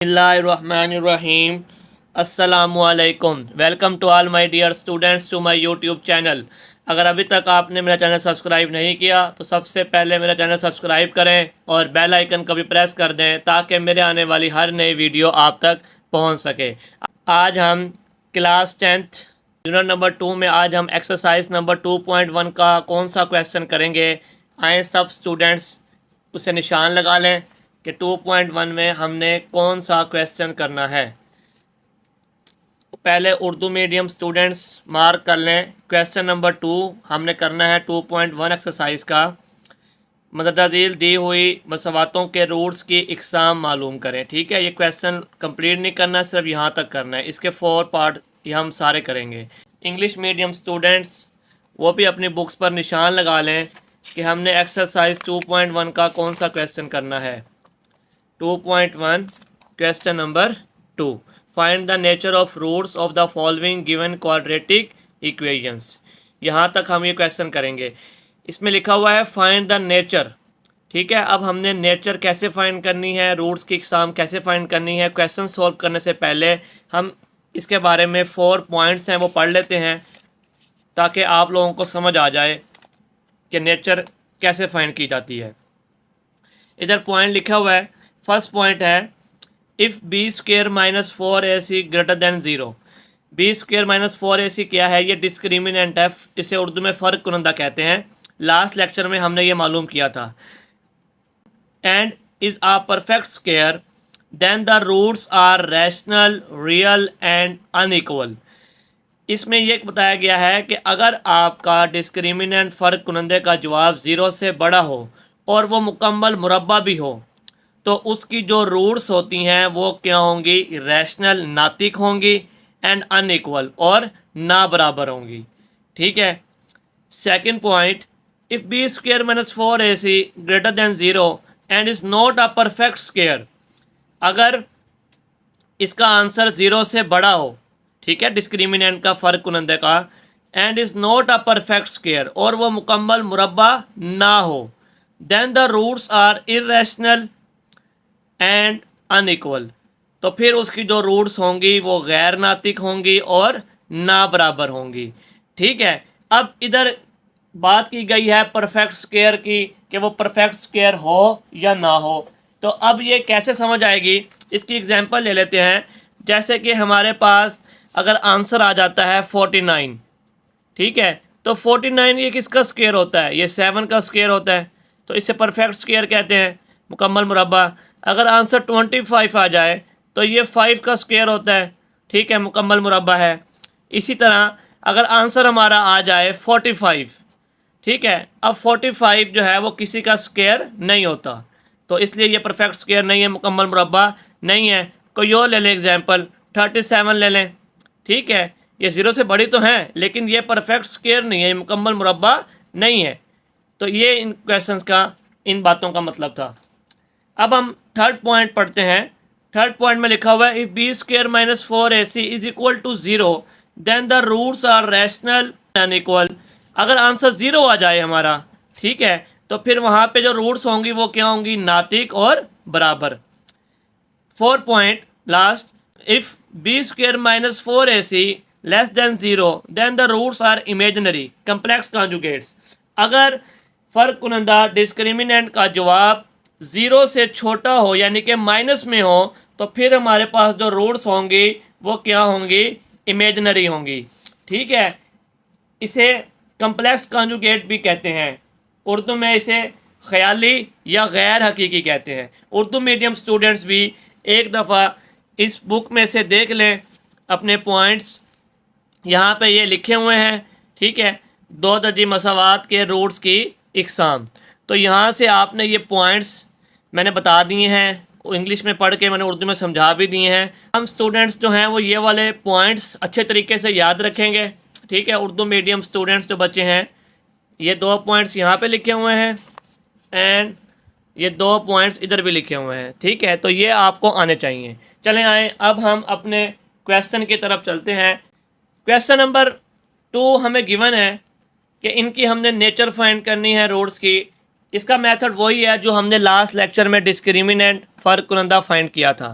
बिस्मिल्लाहिर्रहमानिर्रहीम। अस्सलामुअलैकुम। Welcome to all my dear students to my YouTube channel. अगर अभी तक आपने मेरा चैनल सब्सक्राइब नहीं किया तो सबसे पहले मेरा चैनल सब्सक्राइब करें और बेल आइकन को भी प्रेस कर दें ताकि मेरे आने वाली हर नई वीडियो आप तक पहुंच सके। आज हम क्लास 10th यूनिट नंबर 2 में आज हम एक्सरसाइज नंबर 2.1 का कौन सा क्वेश्चन करेंगे। आए सब स्टूडेंट्स उसे निशान लगा लें कि 2.1 में हमने कौन सा क्वेश्चन करना है। पहले उर्दू मीडियम स्टूडेंट्स मार्क कर लें। क्वेश्चन नंबर 2 हमने करना है 2.1 एक्सरसाइज का। मदद झील दी हुई मसवातों के रूट्स की इकसाम मालूम करें। ठीक है, ये क्वेश्चन कंप्लीट नहीं करना, सिर्फ यहाँ तक करना है। इसके 4 पार्ट ये हम सारे करेंगे। इंग्लिश मीडियम स्टूडेंट्स वो भी अपनी बुक्स पर निशान लगा लें कि हमने एक्सरसाइज 2.1 का कौन सा क्वेश्चन करना है। 2.1 question number 2, find the nature of roots of the following given quadratic equations. यहाँ तक हम ये क्वेश्चन करेंगे। इसमें लिखा हुआ है फाइंड द नेचर। ठीक है, अब हमने नेचर कैसे फाइंड करनी है, रूट्स की इकसाम कैसे फाइंड करनी है, क्वेश्चन सॉल्व करने से पहले हम इसके बारे में 4 पॉइंट्स हैं वो पढ़ लेते हैं ताकि आप लोगों को समझ आ जाए कि नेचर कैसे फाइंड की जाती है। इधर पॉइंट लिखा हुआ है। फर्स्ट पॉइंट है if B square minus 4ac greater than 0। B square minus 4ac क्या है? ये डिस्क्रिमिनेंट है, इसे उर्दू में फ़र्क कुनंदा कहते हैं। लास्ट लेक्चर में हमने ये मालूम किया था। And is a perfect square then the roots are rational, real and unequal. इसमें यह बताया गया है कि अगर आपका डिस्क्रिमिनेंट फ़र्क कुनंदे का जवाब 0 से बड़ा हो और वो मुकम्मल मुरब्बा भी हो तो उसकी जो रूट्स होती हैं वो क्या होंगी? रैशनल, नातिक होंगी, एंड अनइक्वल और ना बराबर होंगी। ठीक है। Second point, if B square minus 4ac greater than 0 and is not a perfect square. अगर इसका आंसर 0 से बड़ा हो, ठीक है, डिस्क्रिमिनेंट का फ़र्क कुनंदे का, and is not a perfect square और वो मुकम्मल मुरब्बा ना हो, then the roots are irrational and unequal. तो फिर उसकी जो रूट्स होंगी वो गैर नातिक होंगी और ना बराबर होंगी। ठीक है। अब इधर बात की गई है परफेक्ट स्क्वायर की कि वो परफेक्ट स्क्वायर हो या ना हो। तो अब ये कैसे समझ आएगी, इसकी एग्जांपल ले लेते हैं। जैसे कि हमारे पास अगर आंसर आ जाता है 49, ठीक है, तो 49 ये किसका स्क्वायर होता है? ये 7 का स्क्वायर होता है, तो इसे परफेक्ट स्क्वायर कहते हैं, मुकम्मल मुरब्बा। अगर आंसर 25 आ जाए तो ये 5 का स्क्वायर होता है, ठीक है, मुकम्मल मुरब्बा है। इसी तरह अगर आंसर हमारा आ जाए 45, ठीक है, अब 45 जो है वो किसी का स्क्वायर नहीं होता, तो इसलिए ये परफेक्ट स्क्वायर नहीं है, मुकम्मल मुरब्बा नहीं है। कोई और ले लें एग्जाम्पल, 37 ले लें। ठीक है, ये 0 से बड़ी तो हैं लेकिन ये परफेक्ट स्क्वायर नहीं है, ये मुकम्मल मुरब्बा नहीं है। तो ये इन क्वेश्चंस का, इन बातों का मतलब था। अब हम थर्ड पॉइंट पढ़ते हैं। थर्ड पॉइंट में लिखा हुआ है if B square minus 4ac is equal to 0 then the roots are rational unequal. अगर आंसर 0 आ जाए हमारा, ठीक है, तो फिर वहाँ पे जो रूट्स होंगी वो क्या होंगी? नातिक और बराबर। 4 point last, if B square minus 4ac less than 0 then the roots are imaginary complex conjugates. अगर फ़र्क कुनंदा डिस्क्रिमिनेंट का जवाब 0 से छोटा हो यानी कि माइनस में हो तो फिर हमारे पास जो रूट्स होंगी वो क्या होंगी? इमेजनरी होंगी। ठीक है, इसे कम्प्लेक्स कॉन्जुगेट भी कहते हैं। उर्दू में इसे ख़याली या गैर हकीकी कहते हैं। उर्दू मीडियम स्टूडेंट्स भी एक दफ़ा इस बुक में से देख लें अपने पॉइंट्स, यहाँ पे ये लिखे हुए हैं। ठीक है, 2 दर्जी मसावात के रूट्स की इकसाम। तो यहाँ से आपने ये पॉइंट्स मैंने बता दिए हैं, इंग्लिश में पढ़ के मैंने उर्दू में समझा भी दिए हैं। हम स्टूडेंट्स जो हैं वो ये वाले पॉइंट्स अच्छे तरीके से याद रखेंगे। ठीक है, उर्दू मीडियम स्टूडेंट्स जो बच्चे हैं, ये 2 पॉइंट्स यहाँ पे लिखे हुए हैं एंड ये 2 पॉइंट्स इधर भी लिखे हुए हैं। ठीक है, तो ये आपको आने चाहिए। चलें आए, अब हम अपने क्वेश्चन की तरफ चलते हैं। क्वेश्चन नंबर 2 हमें गिवन है कि इनकी हमने नेचर फाइंड करनी है रूट्स की। इसका मेथड वही है जो हमने लास्ट लेक्चर में डिस्क्रिमिनेंट फ़र्क कुनंदा फाइंड किया था।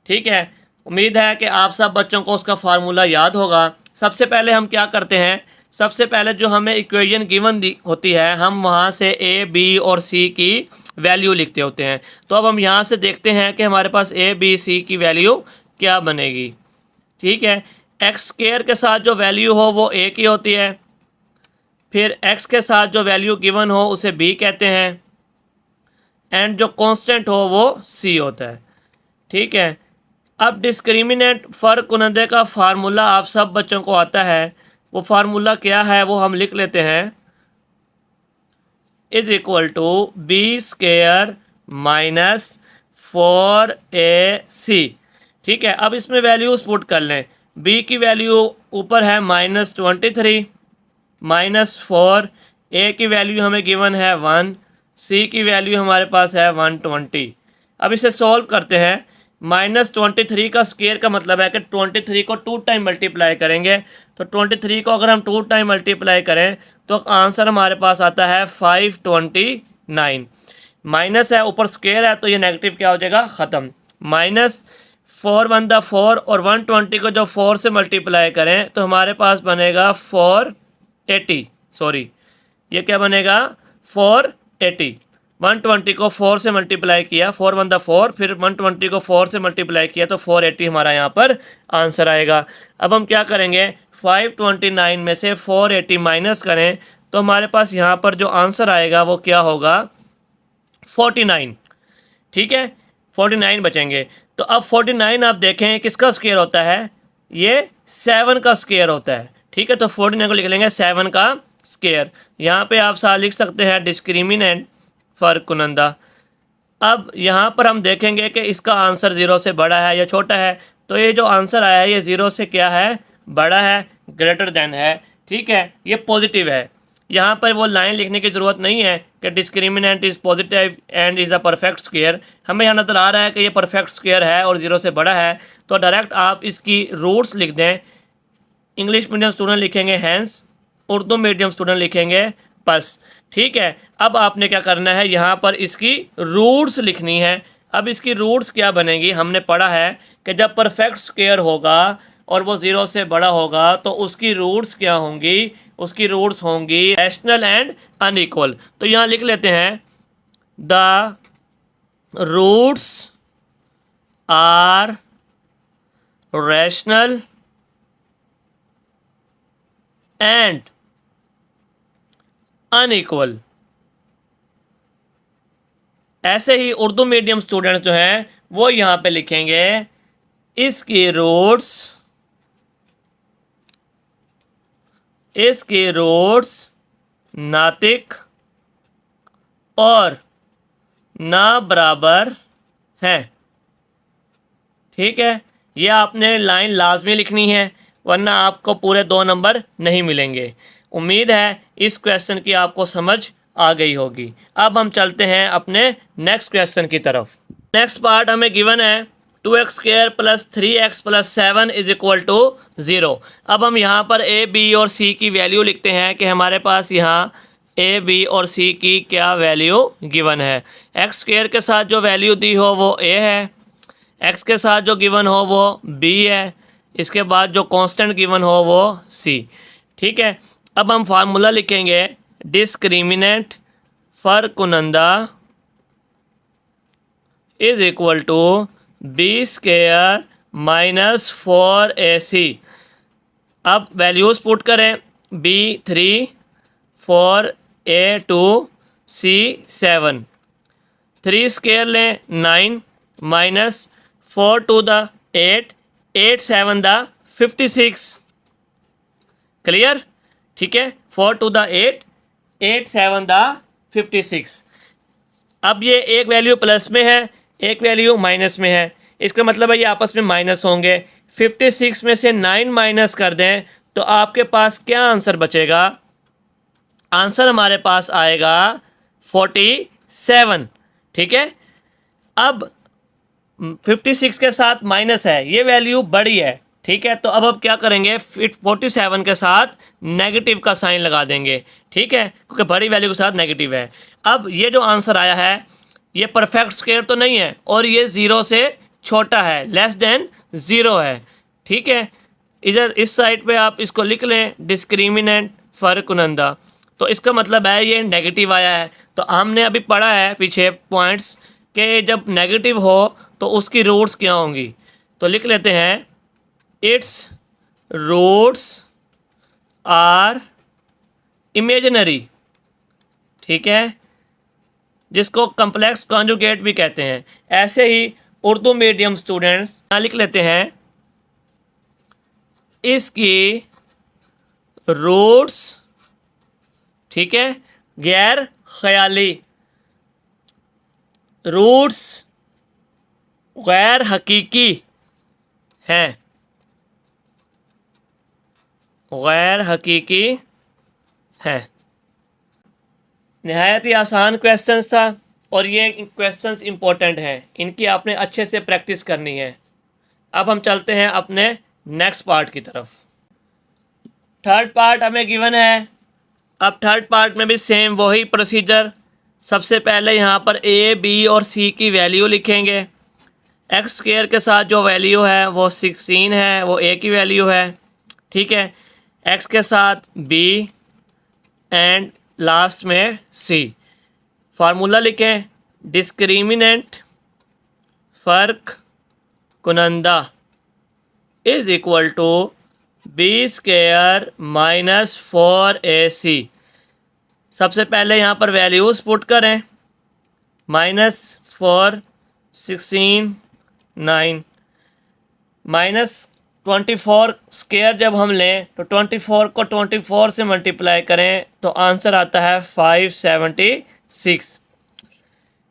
ठीक है, उम्मीद है कि आप सब बच्चों को उसका फार्मूला याद होगा। सबसे पहले हम क्या करते हैं, सबसे पहले जो हमें इक्वेशन गिवन होती है हम वहाँ से ए बी और सी की वैल्यू लिखते होते हैं। तो अब हम यहाँ से देखते हैं कि हमारे पास ए बी सी की वैल्यू क्या बनेगी। ठीक है, एक्स स्क्वायर के साथ जो वैल्यू हो वो ए की होती है, फिर एक्स के साथ जो वैल्यू गिवन हो उसे बी कहते हैं, एंड जो कांस्टेंट हो वो सी होता है। ठीक है, अब डिस्क्रिमिनेंट फ़र्क कुनंदे का फार्मूला आप सब बच्चों को आता है। वो फार्मूला क्या है वो हम लिख लेते हैं, is equal to B square minus 4ac। ठीक है, अब इसमें वैल्यूज़ पुट कर लें। b की वैल्यू ऊपर है -23 -4, a की वैल्यू हमें गिवन है 1, c की वैल्यू हमारे पास है 120। अब इसे सॉल्व करते हैं। -23 का स्क्वायर का मतलब है कि 23 को 2 टाइम मल्टीप्लाई करेंगे, तो 23 को अगर हम 2 टाइम मल्टीप्लाई करें तो आंसर हमारे पास आता है 529। माइनस है, ऊपर स्क्वायर है तो ये नेगेटिव क्या हो जाएगा, ख़त्म। -4 1 दा 4 और 120 को जो 4 से मल्टीप्लाई करें तो हमारे पास बनेगा 480, सॉरी ये क्या बनेगा 480। 120 को 4 से मल्टीप्लाई किया, 4 1 दा 4, फिर 120 को 4 से मल्टीप्लाई किया तो 480 हमारा यहाँ पर आंसर आएगा। अब हम क्या करेंगे, 529 में से 480 माइनस करें तो हमारे पास यहाँ पर जो आंसर आएगा वो क्या होगा, 49। ठीक है, 49 बचेंगे। तो अब 49 आप देखें किसका स्क्वायर होता है, ये 7 का स्क्वायर होता है। ठीक है, तो 49 को लिख लेंगे 7 का स्क्वायर। यहाँ पे आप साथ लिख सकते हैं डिस्क्रिमिनेंट फ़र्क कुनंदा। अब यहाँ पर हम देखेंगे कि इसका आंसर 0 से बड़ा है या छोटा है, तो ये जो आंसर आया है ये 0 से क्या है, बड़ा है, ग्रेटर देन है। ठीक है, ये पॉजिटिव है। यहाँ पर वो लाइन लिखने की ज़रूरत नहीं है कि discriminant is positive and is a perfect square. हमें यहाँ नज़र आ रहा है कि ये परफेक्ट स्क्वायर है और 0 से बड़ा है, तो डायरेक्ट आप इसकी रूट्स लिख दें। इंग्लिश मीडियम स्टूडेंट लिखेंगे हैंस, उर्दू मीडियम स्टूडेंट लिखेंगे बस। ठीक है, अब आपने क्या करना है, यहाँ पर इसकी रूट्स लिखनी है। अब इसकी रूट्स क्या बनेगी, हमने पढ़ा है कि जब परफेक्ट स्क्वायर होगा और वो 0 से बड़ा होगा तो उसकी रूट्स क्या होंगी, उसकी रूट्स होंगी रैशनल एंड अनइक्वल। तो यहाँ लिख लेते हैं the roots are rational and unequal. ऐसे ही उर्दू मीडियम स्टूडेंट्स जो हैं वो यहाँ पे लिखेंगे इसकी रूट्स नातिक और ना बराबर हैं। ठीक है, ये आपने लाइन लाजमी लिखनी है वरना आपको पूरे 2 नंबर नहीं मिलेंगे। उम्मीद है इस क्वेश्चन की आपको समझ आ गई होगी। अब हम चलते हैं अपने नेक्स्ट क्वेश्चन की तरफ। नेक्स्ट पार्ट हमें गिवन है 2x square plus 3x plus 7 is equal to 0। अब हम यहाँ पर a, b और c की वैल्यू लिखते हैं कि हमारे पास यहाँ a, b और c की क्या वैल्यू गिवन है। x स्क्वायर के साथ जो वैल्यू दी हो वो a है, x के साथ जो गिवन हो वो b है, इसके बाद जो कांस्टेंट गिवन हो वो c। ठीक है, अब हम फार्मूला लिखेंगे डिस्क्रिमिनेंट फ़र्क कुनंदा is equal to B square minus 4ac। अब वैल्यूज़ पुट करें, b 3, 4, a 2, c 7। 3 स्क्वायर लें 9 माइनस 4 2 द 8, 8 7 द 56। क्लियर? ठीक है, 4 2 द 8, 8 7 द 56। अब ये एक वैल्यू प्लस में है, एक वैल्यू माइनस में है, इसका मतलब है ये आपस में माइनस होंगे। 56 में से 9 माइनस कर दें तो आपके पास क्या आंसर बचेगा, आंसर हमारे पास आएगा 47। ठीक है, अब 56 के साथ माइनस है, ये वैल्यू बड़ी है। ठीक है, तो अब क्या करेंगे, 47 के साथ नेगेटिव का साइन लगा देंगे। ठीक है, क्योंकि बड़ी वैल्यू के साथ नेगेटिव है। अब ये जो आंसर आया है ये परफेक्ट स्क्वायर तो नहीं है और ये 0 से छोटा है, लेस देन ज़ीरो है। ठीक है, इधर इस साइड पे आप इसको लिख लें डिस्क्रिमिनेंट फ़र्क कुनंदा, तो इसका मतलब है ये नेगेटिव आया है। तो हमने अभी पढ़ा है पीछे पॉइंट्स कि जब नेगेटिव हो तो उसकी रूट्स क्या होंगी। तो लिख लेते हैं इट्स रूट्स आर इमेजिनरी। ठीक है, जिसको कम्प्लेक्स कॉन्जुगेट भी कहते हैं। ऐसे ही उर्दू मीडियम स्टूडेंट्स यहाँ लिख लेते हैं इसकी रूट्स, ठीक है, गैर ख्याली, रूट्स गैर हकीकी हैं, गैर हकीकी हैं। नहायत ही आसान क्वेश्चंस था और ये क्वेश्चंस इंपॉर्टेंट हैं, इनकी आपने अच्छे से प्रैक्टिस करनी है। अब हम चलते हैं अपने नेक्स्ट पार्ट की तरफ। थर्ड पार्ट हमें गिवन है। अब थर्ड पार्ट में भी सेम वही प्रोसीजर। सबसे पहले यहाँ पर ए, बी और सी की वैल्यू लिखेंगे। एक्स स्क्वायर के साथ जो वैल्यू है वो 16 है, वो ए की वैल्यू है। ठीक है, एक्स के साथ बी एंड लास्ट में सी। फार्मूला लिखें, डिस्क्रिमिनेंट फ़र्क कुनंदा is equal to B square minus 4ac। सबसे पहले यहाँ पर वैल्यूज़ पुट करें, -4 16 9 -24 स्क्वायर जब हम लें तो 24 को 24 से मल्टीप्लाई करें तो आंसर आता है 576।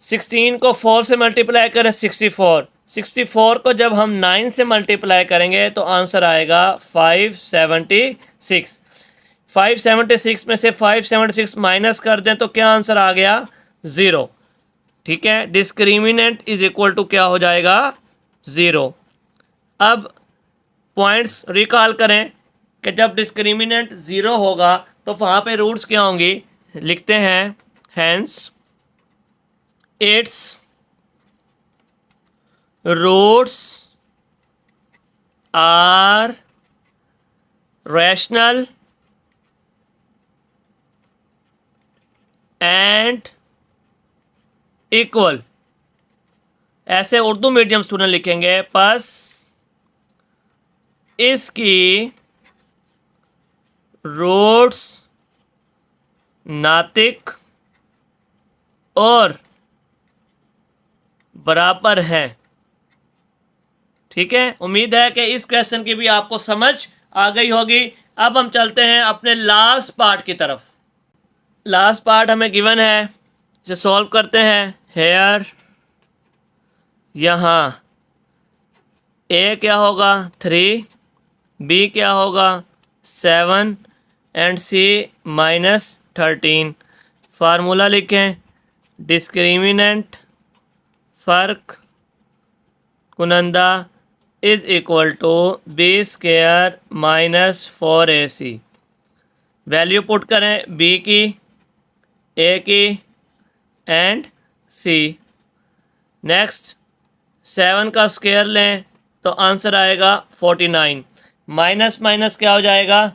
16 को 4 से मल्टीप्लाई करें 64। 64 को जब हम 9 से मल्टीप्लाई करेंगे तो आंसर आएगा 576। 576 में से 576 माइनस कर दें तो क्या आंसर आ गया, 0। ठीक है, डिस्क्रिमिनेंट इज इक्वल टू क्या हो जाएगा, 0। अब पॉइंट्स रिकॉल करें कि जब डिस्क्रिमिनेंट 0 होगा तो वहाँ पे रूट्स क्या होंगी। लिखते हैं hence its roots are rational and equal. ऐसे उर्दू मीडियम स्टूडेंट लिखेंगे, बस इसकी रूट्स नातिक और बराबर हैं। ठीक है, उम्मीद है कि इस क्वेश्चन की भी आपको समझ आ गई होगी। अब हम चलते हैं अपने लास्ट पार्ट की तरफ। लास्ट पार्ट हमें गिवन है, इसे सॉल्व करते हैं। हेयर यहाँ ए क्या होगा 3, बी क्या होगा 7 एंड सी -13। फार्मूला लिखें, डिस्क्रिमिनेंट फ़र्क कुनंदा is equal to B square minus 4ac। Value put करें बी की, ए की एंड सी। नेक्स्ट 7 का स्क्वायर लें तो आंसर आएगा 49। माइनस माइनस क्या हो जाएगा,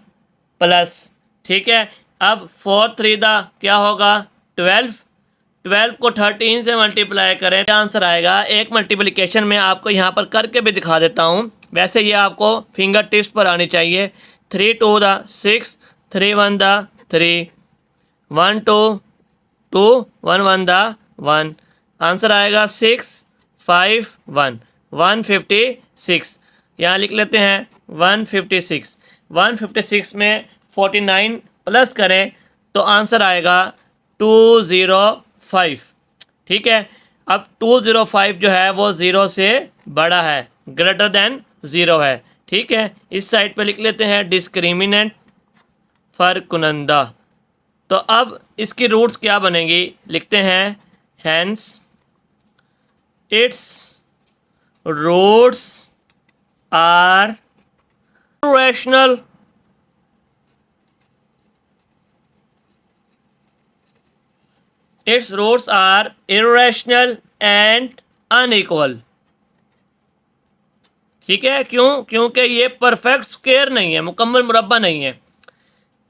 प्लस। ठीक है, अब 4 3 दा क्या होगा 12। 12 को 13 से मल्टीप्लाई करें क्या आंसर आएगा। एक मल्टीप्लिकेशन में आपको यहाँ पर करके भी दिखा देता हूँ, वैसे ये आपको फिंगर टिप्स पर आनी चाहिए। 3 2 दा 6, 3 1 दा 3, 1 2 2 1 1 दा 1। आंसर आएगा 6 5 1 156। यहाँ लिख लेते हैं 156। 156 में 49 प्लस करें तो आंसर आएगा 205। ठीक है, अब 205 जो है वो 0 से बड़ा है, ग्रेटर देन 0 है। ठीक है, इस साइड पे लिख लेते हैं डिस्क्रिमिनेंट फ़र्क कुनंदा। तो अब इसकी रूट्स क्या बनेंगी, लिखते हैं hence its roots are rational its roots are irrational and unequal। ठीक है, क्यों? क्योंकि ये परफेक्ट स्क्वायर नहीं है, मुकम्मल मुरब्बा नहीं है।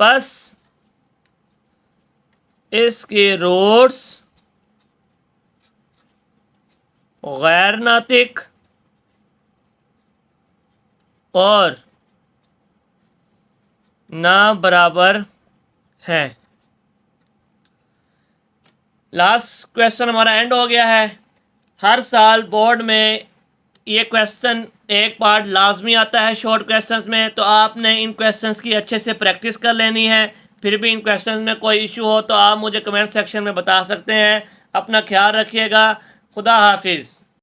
बस इसके रूट्स गैर नातिक और ना बराबर हैं। लास्ट क्वेश्चन हमारा एंड हो गया है। हर साल बोर्ड में ये क्वेश्चन एक पार्ट लाजमी आता है शॉर्ट क्वेश्चंस में, तो आपने इन क्वेश्चंस की अच्छे से प्रैक्टिस कर लेनी है। फिर भी इन क्वेश्चंस में कोई इशू हो तो आप मुझे कमेंट सेक्शन में बता सकते हैं। अपना ख्याल रखिएगा। खुदा हाफिज़।